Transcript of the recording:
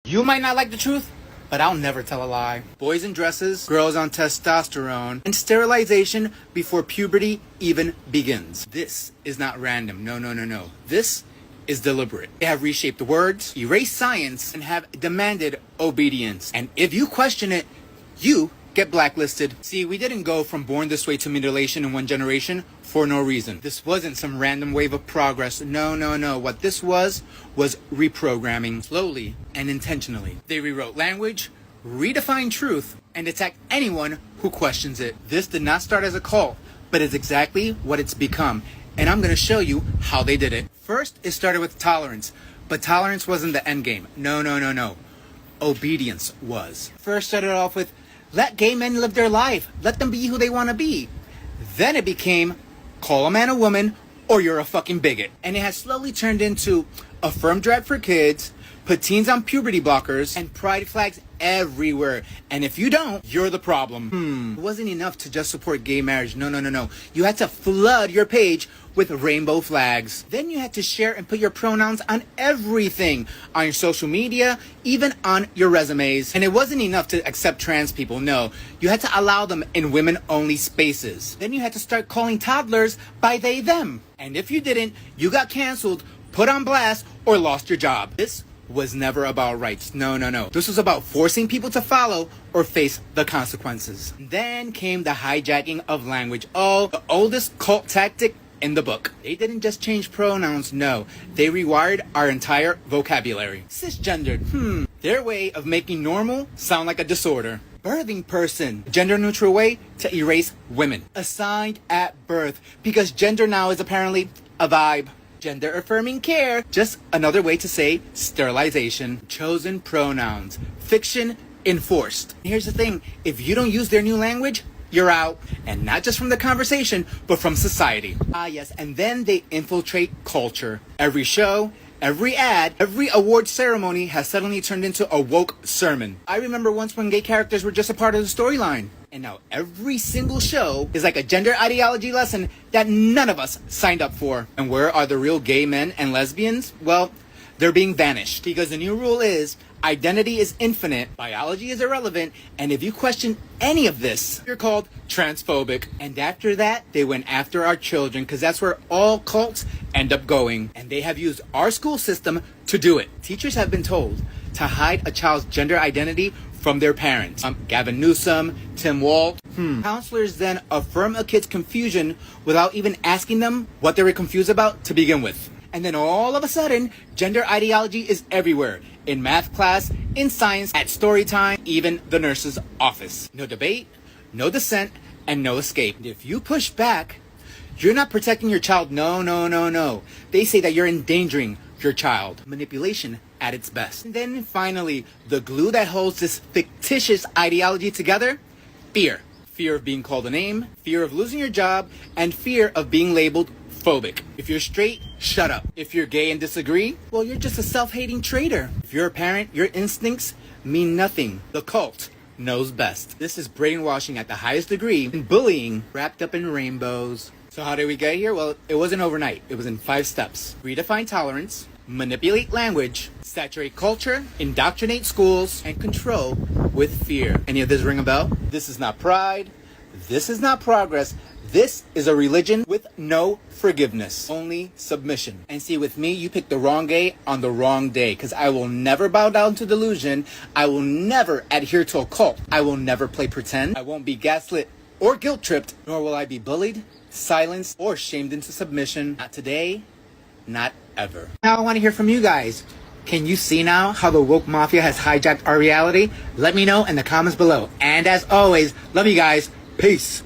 You might not like the truth, but I'll never tell a lie. Boys in dresses, girls on testosterone, and sterilization before puberty even begins. This is not random. No. This is deliberate. They have reshaped the words, erased science, and have demanded obedience. And if you question it, you get blacklisted. See, we didn't go from born this way to mutilation in one generation for no reason. This wasn't some random wave of progress. No. What this was reprogramming, slowly and intentionally. They rewrote language, redefined truth, and attacked anyone who questions it. This did not start as a cult, but is exactly what it's become. And I'm going to show you how they did it. First, it started with tolerance, but tolerance wasn't the end game. No. Obedience was. First started off with, let gay men live their life. Let them be who they want to be. Then it became, call a man a woman or you're a fucking bigot. And it has slowly turned into affirm drag for kids, put teens on puberty blockers, and pride flags everywhere. And if you don't, you're the problem. It wasn't enough to just support gay marriage. No. You had to flood your page with rainbow flags. Then you had to share and put your pronouns on everything, on your social media, even on your resumes. And it wasn't enough to accept trans people. No, you had to allow them in women-only spaces. Then you had to start calling toddlers by they, them. And if you didn't, you got canceled, put on blast, or lost your job. This was never about rights. No. This was about forcing people to follow or face the consequences. Then came the hijacking of language. Oh, the oldest cult tactic in the book. They didn't just change pronouns, no. They rewired our entire vocabulary. Cisgendered, their way of making normal sound like a disorder. Birthing person, gender neutral way to erase women. Assigned at birth, because gender now is apparently a vibe. Gender affirming care, just another way to say sterilization. Chosen pronouns, fiction enforced. Here's the thing, if you don't use their new language, you're out. And not just from the conversation, but from society. Yes, and then they infiltrate culture. Every show, every ad, every award ceremony has suddenly turned into a woke sermon. I remember once when gay characters were just a part of the storyline. And now every single show is like a gender ideology lesson that none of us signed up for. And where are the real gay men and lesbians? Well, they're being vanished. Because the new rule is, identity is infinite, biology is irrelevant, and if you question any of this, you're called transphobic. And after that, they went after our children, because that's where all cults end up going. And they have used our school system to do it. Teachers have been told to hide a child's gender identity from their parents. Gavin Newsom, Tim Walz. Counselors then affirm a kid's confusion without even asking them what they were confused about to begin with. And then all of a sudden, gender ideology is everywhere. In math class, in science, at story time, even the nurse's office. No debate, no dissent, and no escape. If you push back, you're not protecting your child. No. They say that you're endangering your child. Manipulation at its best. And then finally, the glue that holds this fictitious ideology together, fear. Fear of being called a name, fear of losing your job, and fear of being labeled phobic. If you're straight, shut up. If you're gay and disagree, well, you're just a self-hating traitor. If you're a parent, your instincts mean nothing. The cult knows best. This is brainwashing at the highest degree and bullying wrapped up in rainbows. So how did we get here? Well, it wasn't overnight. It was in 5 steps. Redefine tolerance, manipulate language, saturate culture, indoctrinate schools, and control with fear. Any of this ring a bell? This is not pride. This is not progress. This is a religion with no forgiveness, only submission. And see, with me, you picked the wrong gay on the wrong day, because I will never bow down to delusion. I will never adhere to a cult. I will never play pretend. I won't be gaslit or guilt-tripped, nor will I be bullied, silenced, or shamed into submission. Not today, not ever. Now I want to hear from you guys. Can you see now how the woke mafia has hijacked our reality? Let me know in the comments below. And as always, love you guys. Peace.